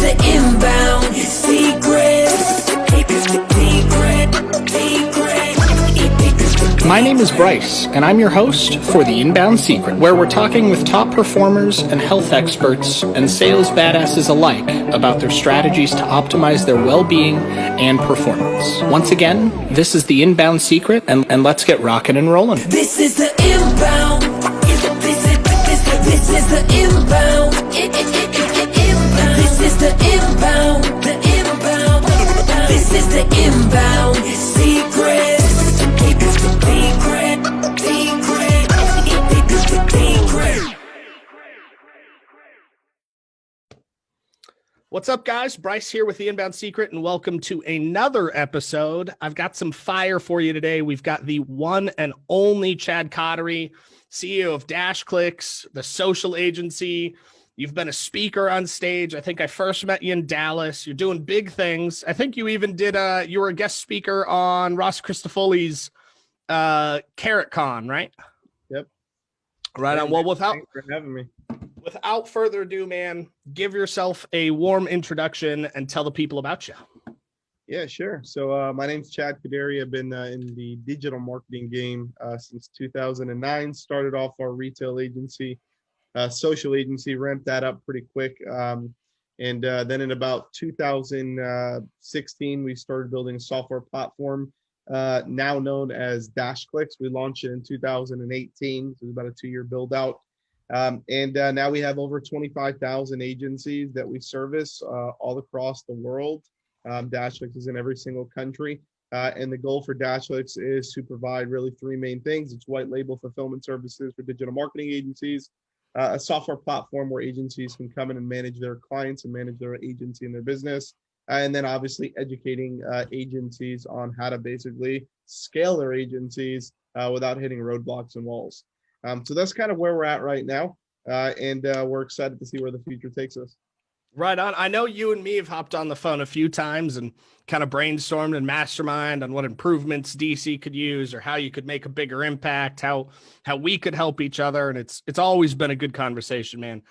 the inbound secret. My name is Bryce, and I'm your host for The Inbound Secret, where we're talking with top performers and health experts and sales badasses alike about their strategies to optimize their well-being and performance. Once again, this is The Inbound Secret, and let's get rocking and rolling. This is the inbound. This is the inbound. This is the inbound. The inbound. This is the inbound secret. What's up, guys? Bryce here with The Inbound Secret, and welcome to another episode. I've got some fire for you today. We've got the one and only Chad Kodary, CEO of Dashclicks, the social agency. You've been a speaker on stage. I think I first met you in Dallas. You're doing big things. I think you even did you were a guest speaker on Ross Christofoli's Carrot Con, right? Yep. Right on. Well, thanks for having me. Without further ado, man, give yourself a warm introduction and tell the people about you. Yeah, sure. So my name's Chad Kodary. I've been in the digital marketing game since 2009. Started off our retail agency, social agency, ramped that up pretty quick. And then in about 2016, we started building a software platform now known as Dashclicks. We launched it in 2018. So it was about a 2-year build out. And now we have over 25,000 agencies that we service all across the world. Dashclicks is in every single country. And the goal for Dashclicks is to provide really 3 main things. It's white label fulfillment services for digital marketing agencies, a software platform where agencies can come in and manage their clients and manage their agency and their business. And then obviously educating agencies on how to basically scale their agencies without hitting roadblocks and walls. So that's kind of where we're at right now. And we're excited to see where the future takes us. Right on. I know you and me have hopped on the phone a few times and kind of brainstormed and mastermind on what improvements DC could use or how you could make a bigger impact, how we could help each other. And it's always been a good conversation, man.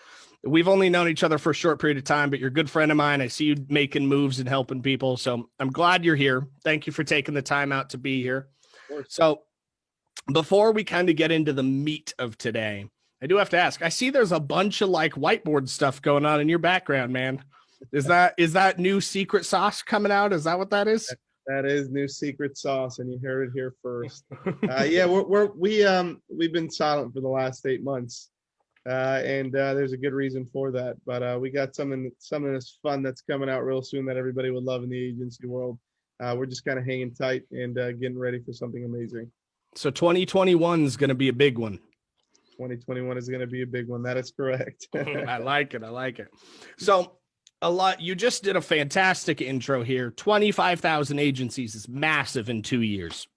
We've only known each other for a short period of time, but you're a good friend of mine. I see you making moves and helping people. So I'm glad you're here. Thank you for taking the time out to be here. So before we kind of get into the meat of today, I do have to ask, I see there's a bunch of like whiteboard stuff going on in your background, man. Is that new secret sauce coming out? Is that what that is? That is new secret sauce, and you heard it here first. Yeah, we've been silent for the last 8 months, and there's a good reason for that. But we got something that's fun that's coming out real soon that everybody would love in the agency world. We're just kind of hanging tight and getting ready for something amazing. So 2021 is going to be a big one. 2021 is going to be a big one. That is correct. I like it. So you just did a fantastic intro here. 25,000 agencies is massive in 2 years.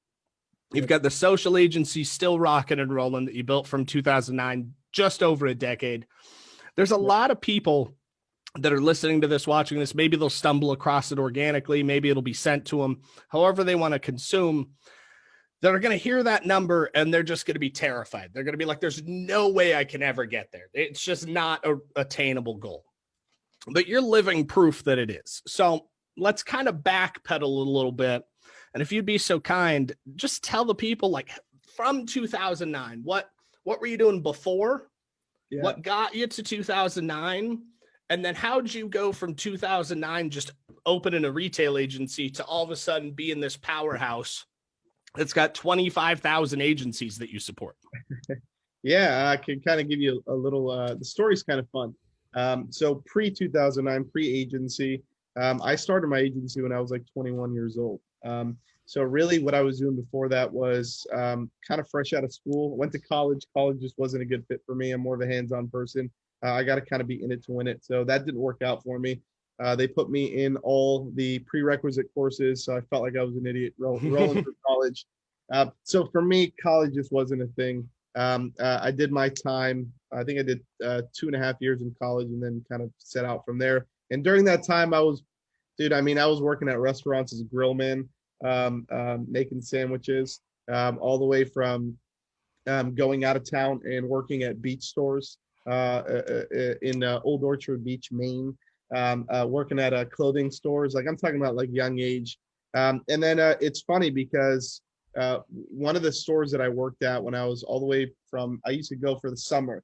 You've got the social agency still rocking and rolling that you built from 2009, just over a decade. There's a lot of people that are listening to this, watching this. Maybe they'll stumble across it organically. Maybe it'll be sent to them, however they want to consume. They're going to hear that number and they're just going to be terrified. They're going to be like, there's no way I can ever get there. It's just not an attainable goal. But you're living proof that it is. So let's kind of backpedal a little bit. And if you'd be so kind, just tell the people, like, from 2009, what were you doing before? Yeah. What got you to 2009? And then how'd you go from 2009 just opening a retail agency to all of a sudden being this powerhouse it's got 25,000 agencies that you support? Yeah, I can kind of give you a little, the story's kind of fun. So pre-2009, pre-agency, I started my agency when I was like 21 years old. So really what I was doing before that was kind of fresh out of school. Went to college. College just wasn't a good fit for me. I'm more of a hands-on person. I got to kind of be in it to win it. So that didn't work out for me. They put me in all the prerequisite courses, so I felt like I was an idiot rolling through college. So for me, college just wasn't a thing. I did my time. I think I did 2.5 years in college and then kind of set out from there. And during that time, I was working at restaurants as a grill man, making sandwiches, all the way from going out of town and working at beach stores in Old Orchard Beach, Maine. working at clothing stores. Like I'm talking about like young age. And then it's funny because one of the stores that I worked at when I was all the way from, I used to go for the summer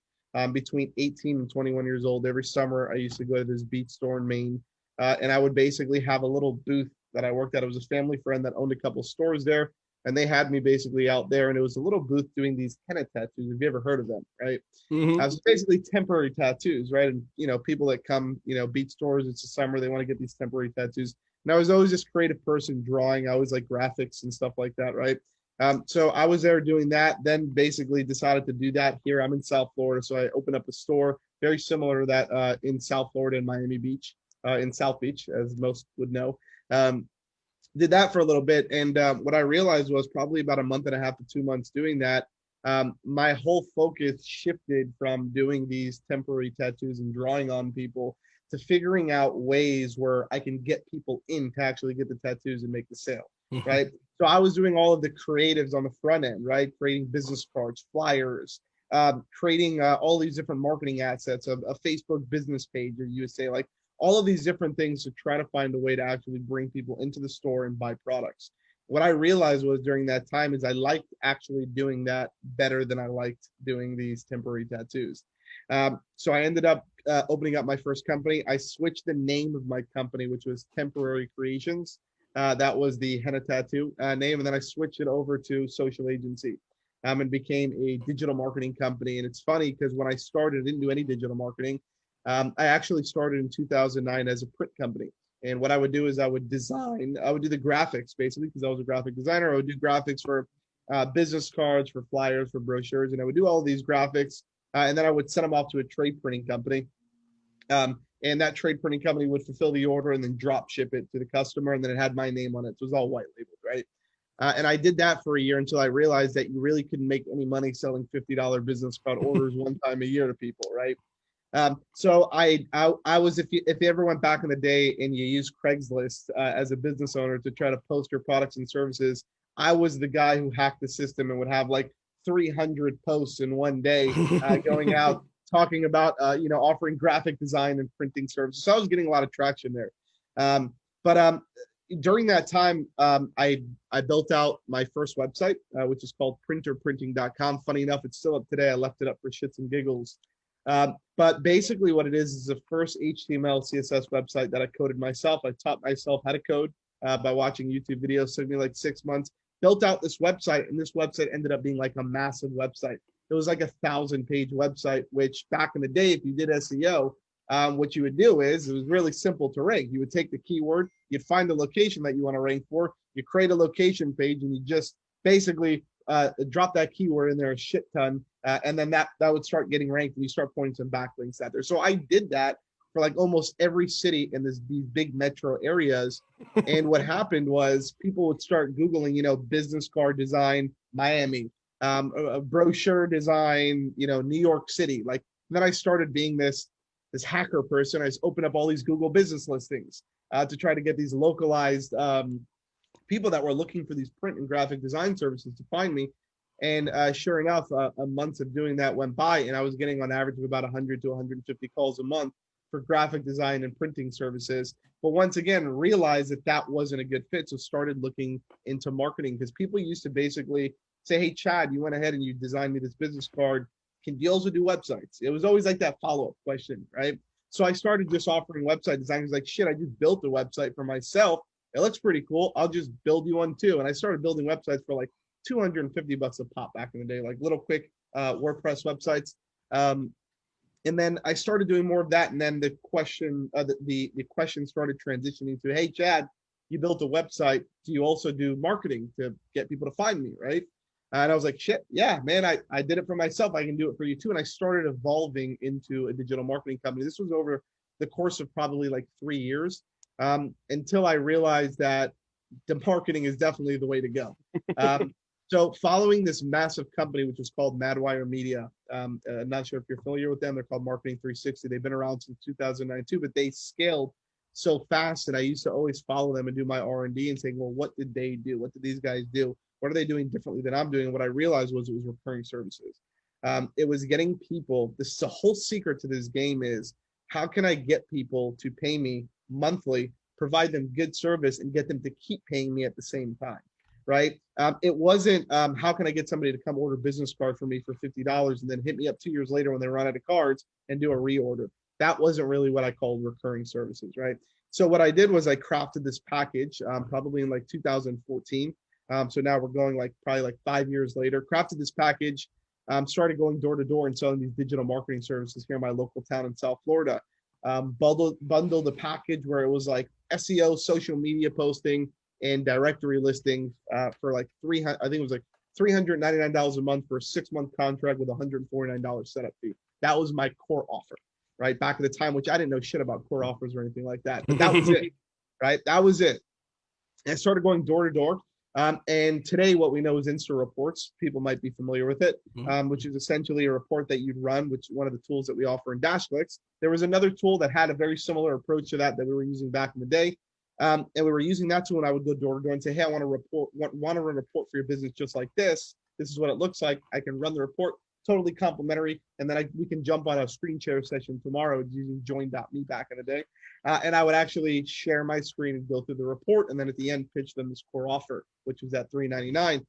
between 18 and 21 years old. Every summer, I used to go to this beach store in Maine. And I would basically have a little booth that I worked at. It was a family friend that owned a couple stores there. And they had me basically out there. And it was a little booth doing these henna tattoos. Have you ever heard of them? Right. Mhm. So basically temporary tattoos. Right. And, people that come, beach stores, it's the summer, they want to get these temporary tattoos. And I was always this creative person drawing. I always like graphics and stuff like that. Right. So I was there doing that, then basically decided to do that here. I'm in South Florida. So I opened up a store very similar to that in South Florida in Miami Beach, in South Beach, as most would know. Did that for a little bit. And what I realized was probably about a month and a half to 2 months doing that, my whole focus shifted from doing these temporary tattoos and drawing on people to figuring out ways where I can get people in to actually get the tattoos and make the sale, right? So I was doing all of the creatives on the front end, right? Creating business cards, flyers, creating all these different marketing assets, a Facebook business page, or you would say like all of these different things to try to find a way to actually bring people into the store and buy products. What I realized was during that time is I liked actually doing that better than I liked doing these temporary tattoos. So I ended up opening up my first company. I switched the name of my company, which was Temporary Creations. That was the henna tattoo name. And then I switched it over to Social Agency and became a digital marketing company. And it's funny because when I started, I didn't do any digital marketing. I actually started in 2009 as a print company. And what I would do is I would do the graphics basically because I was a graphic designer. I would do graphics for business cards, for flyers, for brochures, and I would do all these graphics. And then I would send them off to a trade printing company. And that trade printing company would fulfill the order and then drop ship it to the customer. And then it had my name on it. So it was all white labeled, right? And I did that for a year until I realized that you really couldn't make any money selling $50 business card orders one time a year to people, right? So I was, if you ever went back in the day and you used Craigslist as a business owner to try to post your products and services, I was the guy who hacked the system and would have like 300 posts in one day going out talking about offering graphic design and printing services. So I was getting a lot of traction there. But during that time, I built out my first website, which is called printerprinting.com. Funny enough, it's still up today. I left it up for shits and giggles. But basically what it is the first HTML, CSS website that I coded myself. I taught myself how to code by watching YouTube videos. Took me like 6 months, built out this website, and this website ended up being like a massive website. It was like 1,000-page website, which back in the day, if you did SEO, what you would do is it was really simple to rank. You would take the keyword, you'd find the location that you want to rank for, you create a location page, and you just basically drop that keyword in there a shit ton, and then that would start getting ranked, and you start pointing some backlinks out there. So I did that for like almost every city in these big metro areas. And what happened was people would start Googling, business card design, Miami, a brochure design, New York City. Like then I started being this hacker person. I just opened up all these Google business listings to try to get these localized people that were looking for these print and graphic design services to find me. And sure enough, months of doing that went by, and I was getting on average of about 100 to 150 calls a month for graphic design and printing services. But once again, realized that wasn't a good fit. So started looking into marketing because people used to basically say, hey, Chad, you went ahead and you designed me this business card. Can you also do websites? It was always like that follow-up question, right? So I started just offering website design. I was like, shit, I just built a website for myself. It looks pretty cool. I'll just build you one too. And I started building websites for like $250 a pop back in the day, like little quick WordPress websites. And then I started doing more of that. And then the question, the question started transitioning to, hey, Chad, you built a website. Do you also do marketing to get people to find me, right? And I was like, shit, yeah, man, I did it for myself. I can do it for you too. And I started evolving into a digital marketing company. This was over the course of probably like 3 years until I realized that the marketing is definitely the way to go. So following this massive company, which was called Madwire Media, I'm not sure if you're familiar with them. They're called Marketing 360. They've been around since 2009 too, but they scaled so fast. And I used to always follow them and do my R&D and saying, well, what did they do? What did these guys do? What are they doing differently than I'm doing? And what I realized was it was recurring services. It was getting people, this is the whole secret to this game is how can I get people to pay me monthly, provide them good service, and get them to keep paying me at the same time, right? It wasn't how can I get somebody to come order a business card for me for $50 and then hit me up 2 years later when they run out of cards and do a reorder. That wasn't really what I called recurring services, right? So what I did was I crafted this package probably in like 2014. So now we're going like probably like 5 years later, crafted this package, started going door to door and selling these digital marketing services here in my local town in South Florida. Bundled a package where it was like SEO, social media posting, and directory listings for like 300. I think it was like $399 a month for a 6-month contract with $149 setup fee. That was my core offer, right? Back at the time, which I didn't know shit about core offers or anything like that, but that was it, right? That was it. And I started going door to door. And today, what we know is Insta reports. People might be familiar with it, which is essentially a report that you'd run, which is one of the tools that we offer in Dashclicks. There was another tool that had a very similar approach to that we were using back in the day. And we were using that tool, and I would go door to door and say, hey, I want to run a report for your business just like this. This is what it looks like. I can run the report, totally complimentary. And then we can jump on a screen share session tomorrow using join.me back in the day. And I would actually share my screen and go through the report. And then at the end, pitch them this core offer, which was at $399.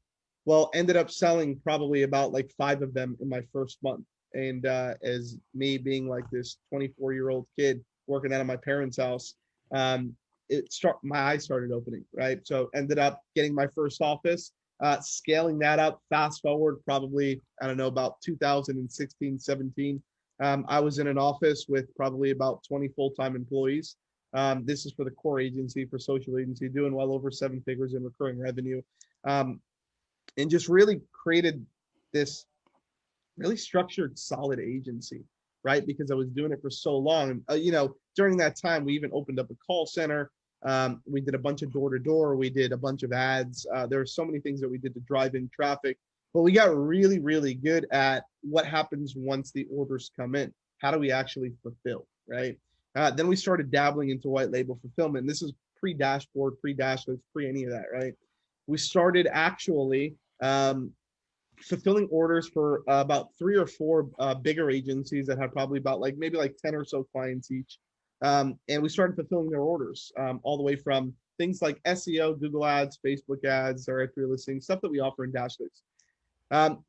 Well, ended up selling probably about like 5 of them in my first month. And as me being like this 24-year-old kid working out of my parents' house, my eyes started opening, right? So ended up getting my first office, scaling that up. Fast forward, probably, I don't know, about 2016, 17. I was in an office with probably about 20 full-time employees. This is for the core agency, for social agency, doing well over 7 figures in recurring revenue. And just really created this really structured, solid agency, right? Because I was doing it for so long. During that time, we even opened up a call center. We did a bunch of door-to-door. We did a bunch of ads. There are so many things that we did to drive in traffic. But we got really, really good at what happens once the orders come in. How do we actually fulfill, right? Then we started dabbling into white label fulfillment. This is pre-dashboard, pre-Dashclicks, pre any of that, right? We started actually fulfilling orders for about 3 or 4 bigger agencies that had probably about maybe 10 or so clients each. And we started fulfilling their orders all the way from things like SEO, Google ads, Facebook ads, directory listings, stuff that we offer in Dashclicks.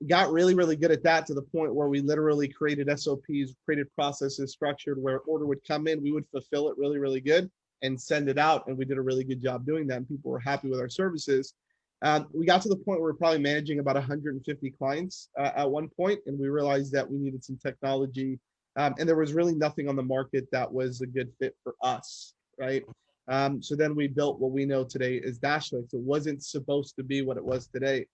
Got really, really good at that to the point where we literally created SOPs, created processes structured where order would come in, we would fulfill it really, really good and send it out. And we did a really good job doing that. And people were happy with our services. We got to the point where we were probably managing about 150 clients at one point, and we realized that we needed some technology. And there was really nothing on the market that was a good fit for us, right? So then we built what we know today as Dashclicks. It wasn't supposed to be what it was today.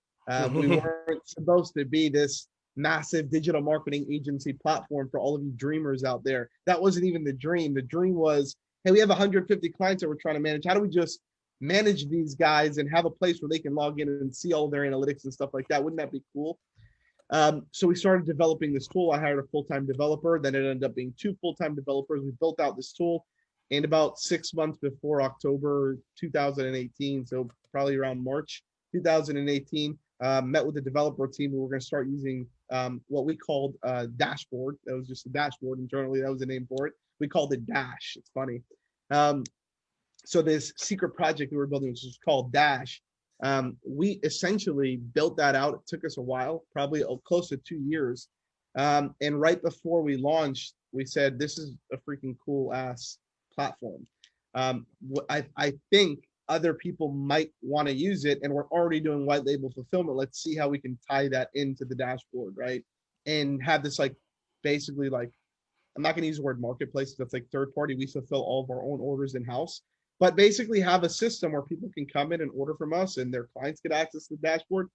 We weren't supposed to be this massive digital marketing agency platform for all of you dreamers out there. That wasn't even the dream. The dream was, hey, we have 150 clients that we're trying to manage. How do we just manage these guys and have a place where they can log in and see all of their analytics and stuff like that? Wouldn't that be cool? So we started developing this tool. I hired a full-time developer. Then it ended up being 2 full-time developers. We built out this tool. And about 6 months before October 2018, so probably around March 2018, met with the developer team. We were going to start using what we called Dashboard. That was just a dashboard internally. That was the name for it. We called it Dash. It's funny. So this secret project we were building, which was called Dash, we essentially built that out. It took us a while, probably close to 2 years. And right before we launched, we said, this is a freaking cool ass platform. I think other people might want to use it, and we're already doing white label fulfillment. Let's see how we can tie that into the dashboard, right? And have this basically I'm not going to use the word marketplace. That's third party. We fulfill all of our own orders in house, but basically have a system where people can come in and order from us and their clients get access to the dashboard.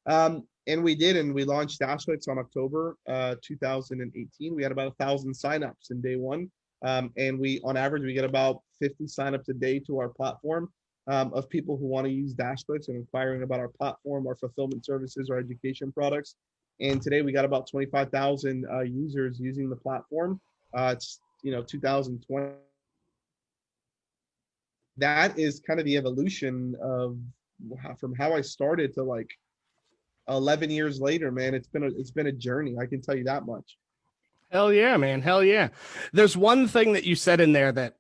And we did, and we launched Dashclicks on October 2018. We had about 1,000 signups in day one. And on average, we get about 50 signups a day to our platform of people who want to use Dashclicks and inquiring about our platform, our fulfillment services, our education products. And today we got about 25,000 users using the platform. It's 2020. That is kind of the evolution of from how I started to 11 years later, man. It's been a journey. I can tell you that much. Hell yeah, man. Hell yeah. There's one thing that you said in there that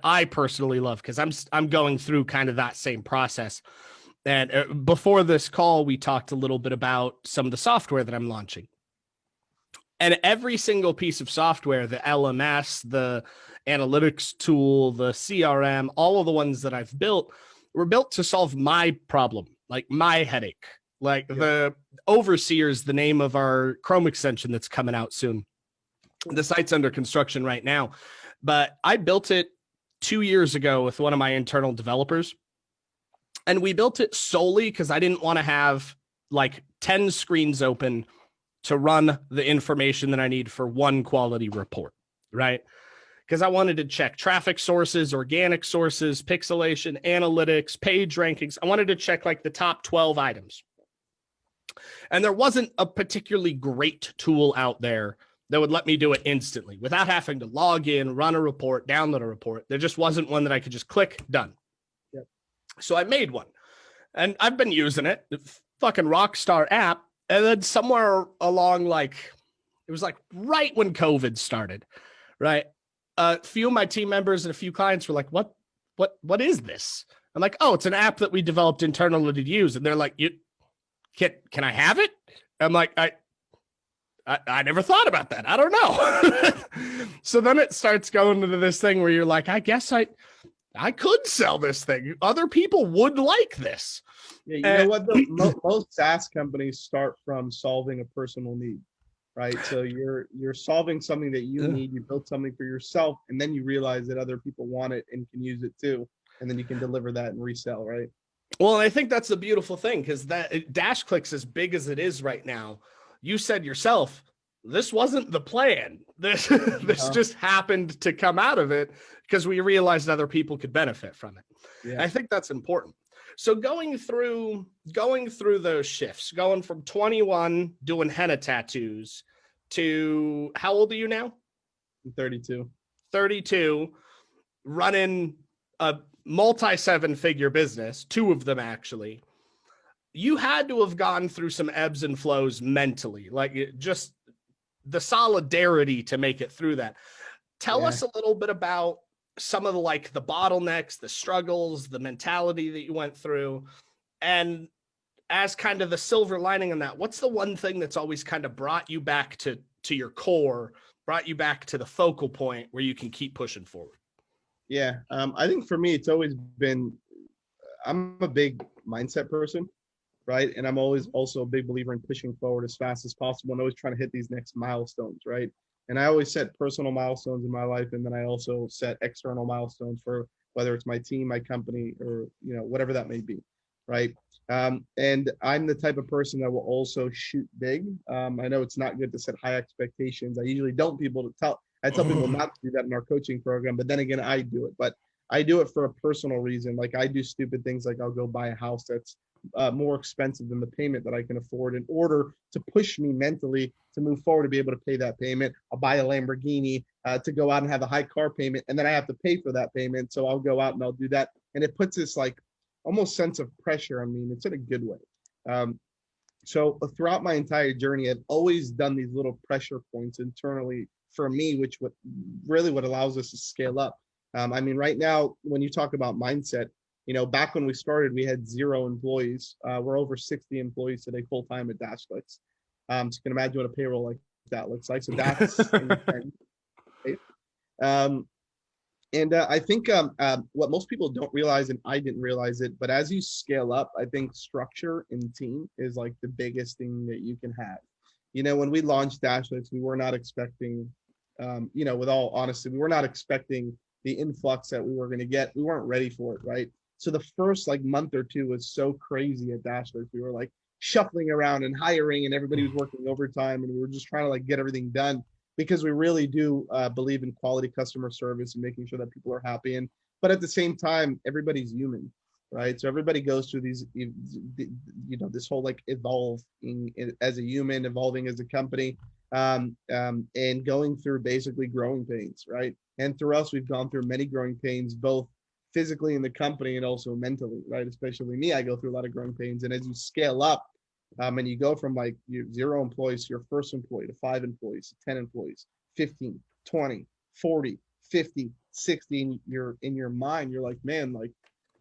I personally love because I'm going through kind of that same process. And before this call, we talked a little bit about some of the software that I'm launching. And every single piece of software, the LMS, the analytics tool, the CRM, all of the ones that I've built were built to solve my problem, like my headache. Like the Overseer is the name of our Chrome extension that's coming out soon. The site's under construction right now, but I built it 2 years ago with one of my internal developers. And we built it solely because I didn't want to have like 10 screens open to run the information that I need for one quality report, right? Because I wanted to check traffic sources, organic sources, pixelation, analytics, page rankings. I wanted to check like the top 12 items. And there wasn't a particularly great tool out there that would let me do it instantly without having to log in, run a report, download a report. There just wasn't one that I could just click, done. Yep. So I made one and I've been using it, the fucking rockstar app. And then somewhere along, like, it was like right when COVID started, right? A few of my team members and a few clients were like, what is this? I'm like, oh, it's an app that we developed internally to use. And they're like, can I have it? I'm like, I never thought about that. I don't know. So then it starts going into this thing where you're like, I guess I could sell this thing. Other people would like this. Yeah, you know what? Most SaaS companies start from solving a personal need, right? So you're solving something that you need. You built something for yourself, and then you realize that other people want it and can use it too, and then you can deliver that and resell, right? Well, I think that's the beautiful thing because that Dashclicks, as big as it is right now, you said yourself, this wasn't the plan. This just happened to come out of it because we realized other people could benefit from it. Yeah. I think that's important. So going through those shifts, going from 21 doing henna tattoos to how old are you now? I'm 32. 32, running a multi-7-figure business, two of them actually. You had to have gone through some ebbs and flows mentally, like just the solidarity to make it through that. Tell us a little bit about some of the bottlenecks, the struggles, the mentality that you went through. And as kind of the silver lining on that, what's the one thing that's always kind of brought you back to your core, brought you back to the focal point where you can keep pushing forward? Yeah. I think for me, it's always been, I'm a big mindset person, right? And I'm always also a big believer in pushing forward as fast as possible and always trying to hit these next milestones, right? And I always set personal milestones in my life. And then I also set external milestones for whether it's my team, my company, or, whatever that may be. Right. And I'm the type of person that will also shoot big. I know it's not good to set high expectations. I usually don't I tell people not to do that in our coaching program, but then again, I do it, but I do it for a personal reason. Like I do stupid things. Like I'll go buy a house that's more expensive than the payment that I can afford in order to push me mentally to move forward, to be able to pay that payment. I'll buy a Lamborghini to go out and have a high car payment. And then I have to pay for that payment. So I'll go out and I'll do that. And it puts this like almost sense of pressure on me. And it's in a good way. So throughout my entire journey, I've always done these little pressure points internally for me, which what allows us to scale up. I mean, right now, when you talk about mindset, back when we started, we had 0 employees. We're over 60 employees today, full time at Dashclicks. So you can imagine what a payroll like that looks like. So that's I think what most people don't realize, and I didn't realize it, but as you scale up, I think structure and team is like the biggest thing that you can have. When we launched Dashclicks, we were not expecting, with all honesty, we were not expecting the influx that we were going to get. We weren't ready for it, right? So the first month or two was so crazy at Dashclicks. We were like shuffling around and hiring, and everybody was working overtime, and we were just trying to get everything done because we really do believe in quality customer service and making sure that people are happy. But at the same time, everybody's human, right? So everybody goes through these, this whole evolving as a human, evolving as a company, and going through basically growing pains, right? And through us, we've gone through many growing pains, both physically in the company and also mentally, right? Especially me, I go through a lot of growing pains. And as you scale up, and you go from your 0 employees to your first employee to 5 employees to 10 employees, 15, 20, 40, 50, 60 in your mind. You're like, man, like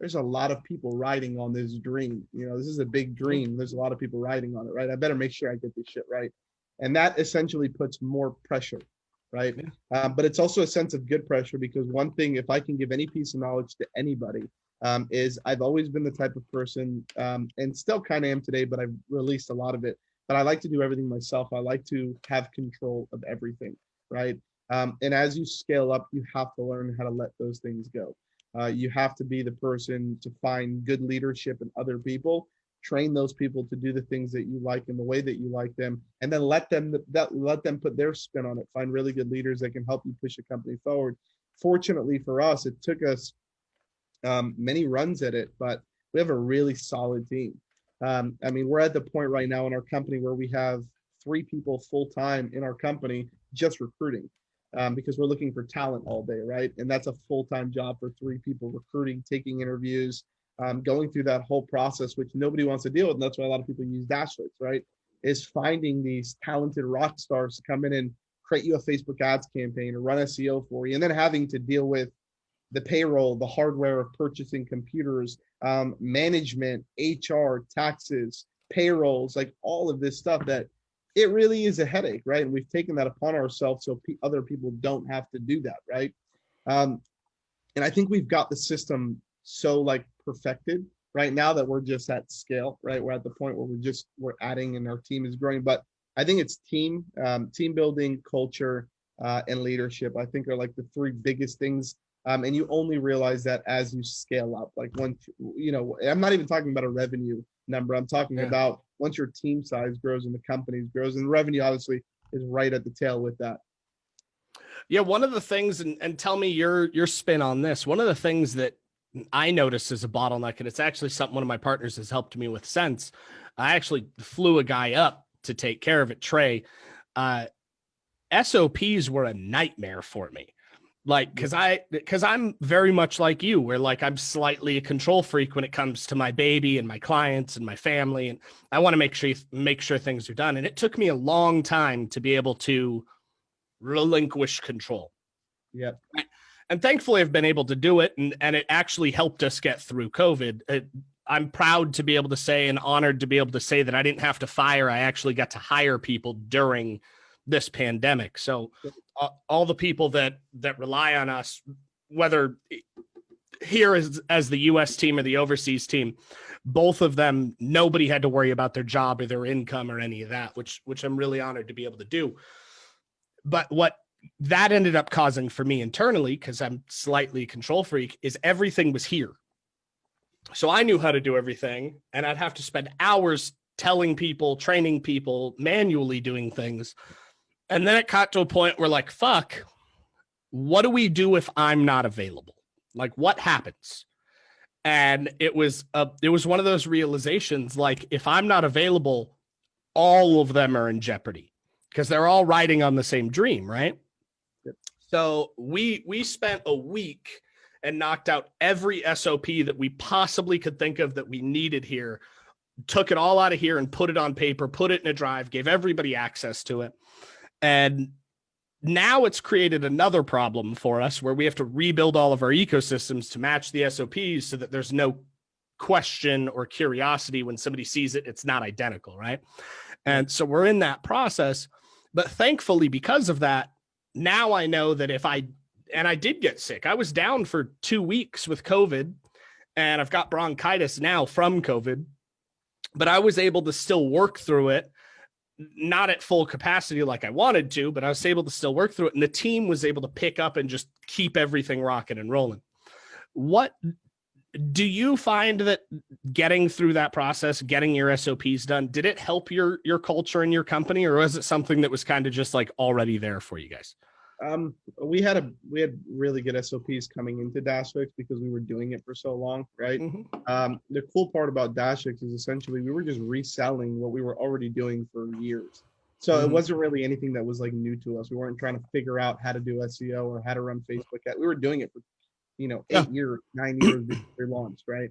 there's a lot of people riding on this dream. You know, this is a big dream. There's a lot of people riding on it, right? I better make sure I get this shit right. And that essentially puts more pressure, right? But it's also a sense of good pressure, because one thing, if I can give any piece of knowledge to anybody, is I've always been the type of person, and still kind of am today, but I've released a lot of it. But I like to do everything myself. I like to have control of everything, right? And as you scale up, you have to learn how to let those things go. You have to be the person to find good leadership in other people, train those people to do the things that you like in the way that you like them, and then let them put their spin on it. Find really good leaders that can help you push a company forward. Fortunately for us, it took us many runs at it, but we have a really solid team. I mean, we're at the point right now in our company where we have 3 people full-time in our company just recruiting, because we're looking for talent all day, right? And that's a full-time job for 3 people, recruiting, taking interviews, going through that whole process, which nobody wants to deal with. And that's why a lot of people use Dashclicks, right? Is finding these talented rock stars to come in and create you a Facebook ads campaign or run SEO for you, and then having to deal with the payroll, the hardware of purchasing computers, management, HR, taxes, payrolls, like all of this stuff, that it really is a headache, right? And we've taken that upon ourselves so other people don't have to do that, right? And I think we've got the system so like perfected right now that we're just at scale, right? We're at the point where we're adding and our team is growing. But I think it's team building, culture, and leadership, I think, are like the 3 biggest things. And you only realize that as you scale up. Like once, you know, I'm not even talking about a revenue number. I'm talking about once your team size grows and the company grows, and revenue obviously is right at the tail with that. Yeah, one of the things, and tell me your spin on this. One of the things that I noticed as a bottleneck, and it's actually something one of my partners has helped me with since. I actually flew a guy up to take care of it, Trey. SOPs were a nightmare for me. Like, because I'm very much like you, where like I'm slightly a control freak when it comes to my baby and my clients and my family, and I want to make sure things are done. And it took me a long time to be able to relinquish control. Yeah. And thankfully, I've been able to do it, and it actually helped us get through COVID. I'm proud to be able to say, and honored to be able to say, that I didn't have to fire. I actually got to hire people during this pandemic. So all the people that rely on us, whether here as the US team or the overseas team, both of them, nobody had to worry about their job or their income or any of that, which I'm really honored to be able to do. But what that ended up causing for me internally, because I'm slightly a control freak, is everything was here. So I knew how to do everything, and I'd have to spend hours telling people, training people, manually doing things. And then it got to a point where, like, fuck, what do we do if I'm not available? Like, what happens? And it was one of those realizations, like, if I'm not available, all of them are in jeopardy, because they're all riding on the same dream, right? Yep. So we spent a week and knocked out every SOP that we possibly could think of that we needed here, took it all out of here and put it on paper, put it in a drive, gave everybody access to it. And now it's created another problem for us where we have to rebuild all of our ecosystems to match the SOPs so that there's no question or curiosity when somebody sees it, it's not identical, right? And so we're in that process. But thankfully, because of that, now I know that I did get sick. I was down for 2 weeks with COVID, and I've got bronchitis now from COVID, but I was able to still work through it. Not at full capacity like I wanted to, but I was able to still work through it. And the team was able to pick up and just keep everything rocking and rolling. What do you find that getting through that process, getting your SOPs done, did it help your culture in your company, or was it something that was kind of just like already there for you guys? We had really good SOPs coming into Dashclicks because we were doing it for so long, right? Mm-hmm. The cool part about Dashclicks is essentially we were just reselling what we were already doing for years. So It wasn't really anything that was like new to us. We weren't trying to figure out how to do SEO or how to run Facebook. We were doing it for, 8 years, 9 years before we launched, right?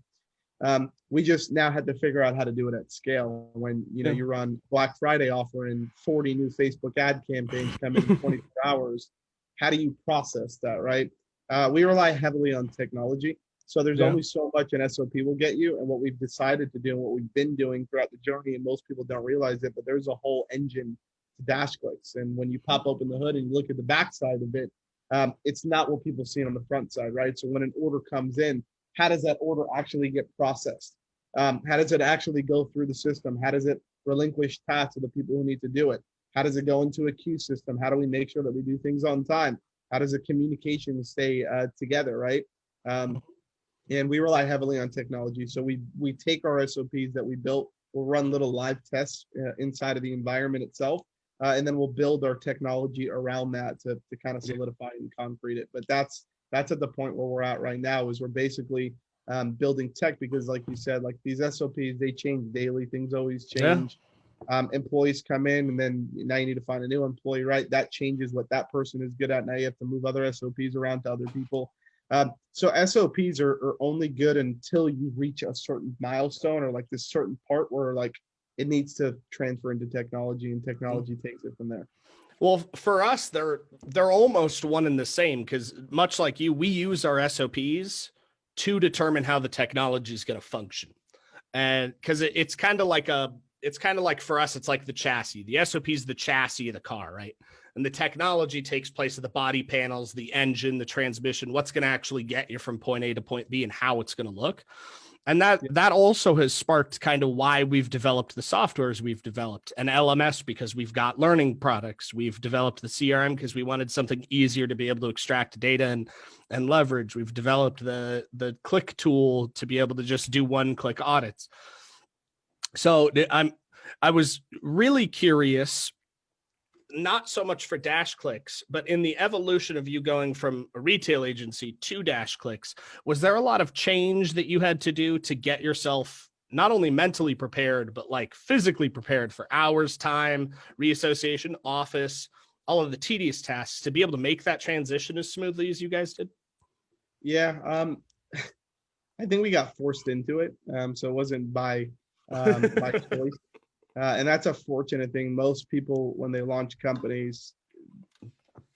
We just now had to figure out how to do it at scale. When you run Black Friday offer and 40 new Facebook ad campaigns come in 24 hours, how do you process that, right? We rely heavily on technology. So there's only so much an SOP will get you. And what we've decided to do and what we've been doing throughout the journey, and most people don't realize it, but there's a whole engine to Dashclicks. And when you pop open the hood and you look at the backside of it, it's not what people see on the front side, right? So when an order comes in, how does that order actually get processed? How does it actually go through the system? How does it relinquish tasks to the people who need to do it? How does it go into a queue system? How do we make sure that we do things on time? How does the communication stay together, right? And we rely heavily on technology. So we take our SOPs that we built, we'll run little live tests inside of the environment itself, and then we'll build our technology around that to kind of solidify and concrete it. But that's at the point where we're at right now, is we're basically building tech, because like you said, like these SOPs, they change daily. Things always change. Employees come in, and then now you need to find a new employee, right? That changes what that person is good at. Now you have to move other SOPs around to other people. So SOPs are only good until you reach a certain milestone, or like this certain part where like it needs to transfer into technology, and technology takes it from there. Well, for us, they're almost one and the same, because much like you, we use our SOPs to determine how the technology is going to function. And because it's kind of like for us, it's like the chassis. The SOP is the chassis of the car, right? And the technology takes place of the body panels, the engine, the transmission, what's going to actually get you from point A to point B, and how it's going to look. And that also has sparked kind of why we've developed the softwares we've developed, an LMS because we've got learning products. We've developed the CRM because we wanted something easier to be able to extract data and leverage. We've developed the click tool to be able to just do one-click audits. So I was really curious, not so much for Dashclicks, but in the evolution of you going from a retail agency to Dashclicks, was there a lot of change that you had to do to get yourself not only mentally prepared, but like physically prepared for hours, time, reassociation, office, all of the tedious tasks to be able to make that transition as smoothly as you guys did? Yeah, I think we got forced into it. So it wasn't by choice. And that's a fortunate thing. Most people, when they launch companies,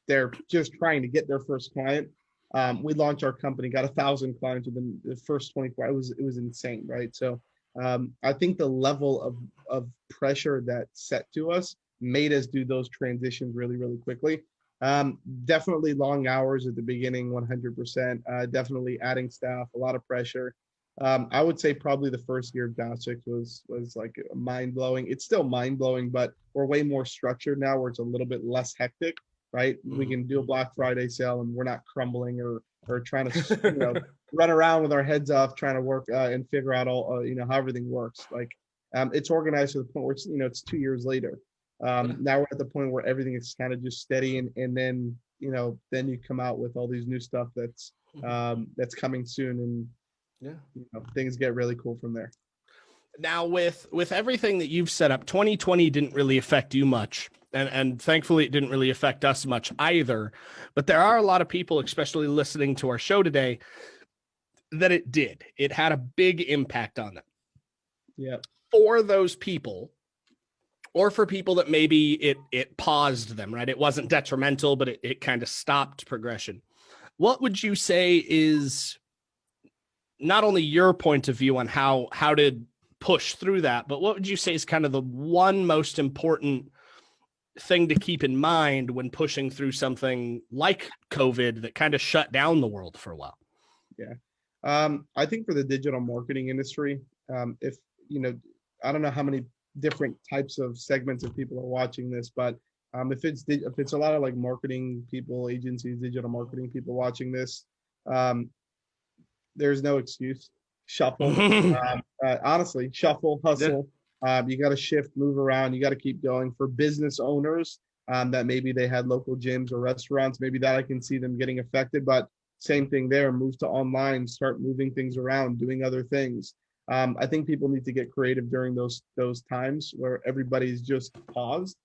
they're just trying to get their first client. We launched our company, got 1,000 clients within the first 24 hours. It was insane, right? So I think the level of pressure that set to us made us do those transitions really, really quickly. Definitely long hours at the beginning, 100%. Definitely adding staff, a lot of pressure. I would say probably the first year of Dashclicks was like mind blowing. It's still mind blowing, but we're way more structured now, where it's a little bit less hectic, right? We can do a Black Friday sale and we're not crumbling or trying to run around with our heads off trying to work and figure out all how everything works. Like it's organized to the point where it's 2 years later. Now we're at the point where everything is kind of just steady, and then then you come out with all these new stuff that's coming soon, and things get really cool from there. Now with everything that you've set up, 2020 didn't really affect you much. And thankfully it didn't really affect us much either. But there are a lot of people, especially listening to our show today, that it did. It had a big impact on them. Yeah. For those people, or for people that maybe it paused them, right? It wasn't detrimental, but it kind of stopped progression. What would you say is not only your point of view on how to push through that, but what would you say is kind of the one most important thing to keep in mind when pushing through something like COVID that kind of shut down the world for a while? Yeah. I think for the digital marketing industry, if I don't know how many different types of segments of people are watching this, but if it's a lot of like marketing people, agencies, digital marketing people watching this, there's no excuse. Shuffle. Honestly, shuffle, hustle. You got to shift, move around. You got to keep going. For business owners that maybe they had local gyms or restaurants, maybe that I can see them getting affected. But same thing there. Move to online. Start moving things around, doing other things. I think people need to get creative during those times where everybody's just paused.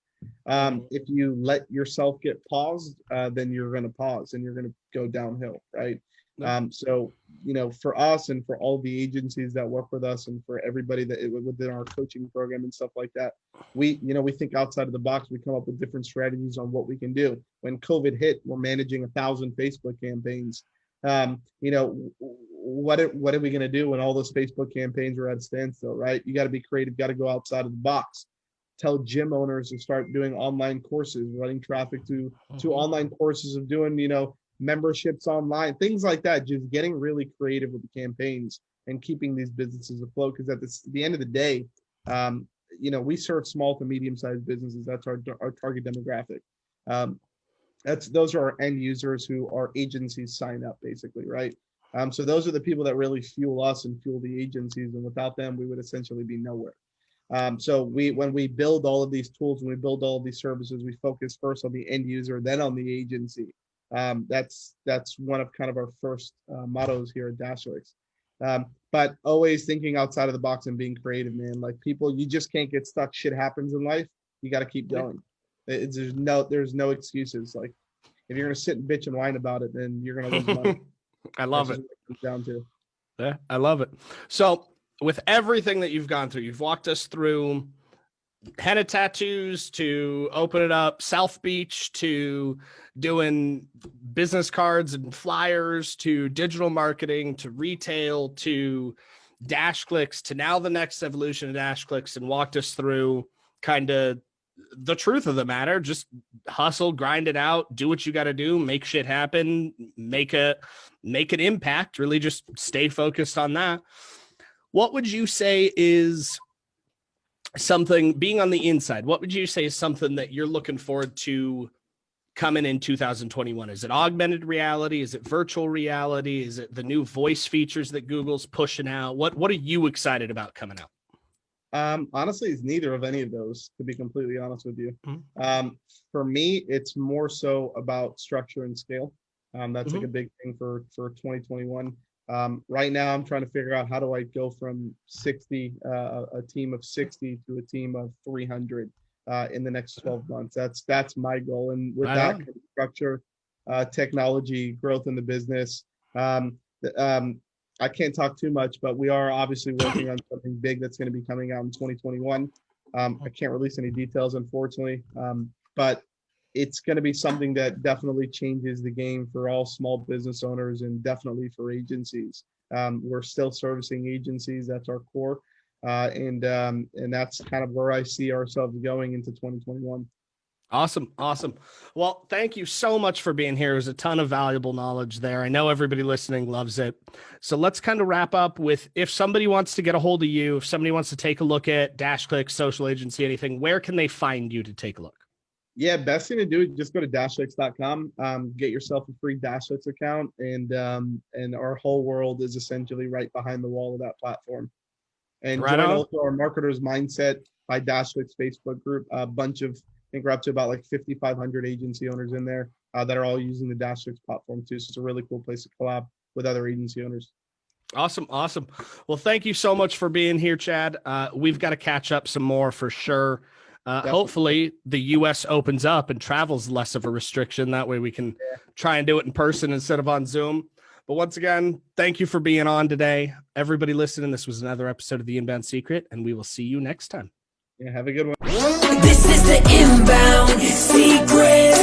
If you let yourself get paused, then you're going to pause and you're going to go downhill, right? So for us and for all the agencies that work with us and for everybody within our coaching program and stuff like that, we think outside of the box. We come up with different strategies on what we can do. When COVID hit, we're managing 1,000 Facebook campaigns. What are we going to do when all those Facebook campaigns are at a standstill, right? You got to be creative, got to go outside of the box. Tell gym owners to start doing online courses, running traffic to online courses of doing, memberships online, things like that. Just getting really creative with the campaigns and keeping these businesses afloat. Because at the end of the day, we serve small to medium-sized businesses. That's our target demographic. Those are our end users who our agencies sign up, basically, right? So those are the people that really fuel us and fuel the agencies, and without them, we would essentially be nowhere. So when we build all of these tools, when we build all of these services, we focus first on the end user, then on the agency. That's one of kind of our first mottos here at Dashclicks. But always thinking outside of the box and being creative, man. Like, people, you just can't get stuck. Shit happens in life. You got to keep going. There's no excuses. Like, if you're gonna sit and bitch and whine about it, then you're gonna lose money. I love it. Down to. Yeah, I love it. So with everything that you've gone through, you've walked us through henna tattoos to open it up, South Beach, to doing business cards and flyers, to digital marketing, to retail, to Dashclicks, to now the next evolution of Dashclicks, and walked us through kind of the truth of the matter. Just hustle, grind it out, do what you got to do, make shit happen, make an impact, really just stay focused on that. What would you say is something, being on the inside, what would you say is something that you're looking forward to coming in 2021? Is it augmented reality? Is it virtual reality? Is it the new voice features that Google's pushing out? What are you excited about coming out? Honestly, it's neither of any of those, to be completely honest with you. For me, it's more so about structure and scale. That's like a big thing for 2021. Right now, I'm trying to figure out, how do I go from 60, a team of 60 to a team of 300 in the next 12 months. That's my goal. And with that structure, technology, growth in the business, I can't talk too much, but we are obviously working on something big that's going to be coming out in 2021. I can't release any details, unfortunately, but it's going to be something that definitely changes the game for all small business owners and definitely for agencies. We're still servicing agencies. That's our core. And that's kind of where I see ourselves going into 2021. Awesome. Well, thank you so much for being here. It was a ton of valuable knowledge there. I know everybody listening loves it. So let's kind of wrap up with, if somebody wants to get a hold of you, if somebody wants to take a look at Dashclicks, social agency, anything, where can they find you to take a look? Yeah, best thing to do is just go to dashclicks.com, get yourself a free Dashclicks account, and our whole world is essentially right behind the wall of that platform. And join also our Marketer's Mindset by Dashclicks Facebook group. A bunch of, I think we're up to about like 5,500 agency owners in there that are all using the Dashclicks platform too. So it's a really cool place to collab with other agency owners. Awesome. Well, thank you so much for being here, Chad. We've got to catch up some more for sure. Hopefully the US opens up and travel's less of a restriction. That way we can try and do it in person instead of on Zoom. But once again, thank you for being on today. Everybody listening, this was another episode of The Inbound Secret, and we will see you next time. Yeah, have a good one. This is the Inbound Secret.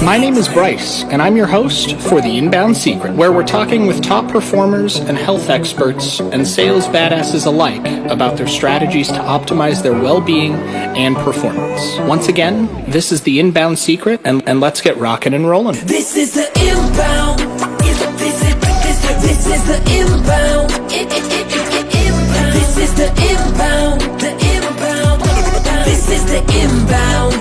My name is Bryce, and I'm your host for The Inbound Secret, where we're talking with top performers and health experts and sales badasses alike about their strategies to optimize their well-being and performance. Once again, this is The Inbound Secret, and let's get rocking and rolling. This is the Inbound. This is the Inbound. This is the Inbound. This is the Inbound.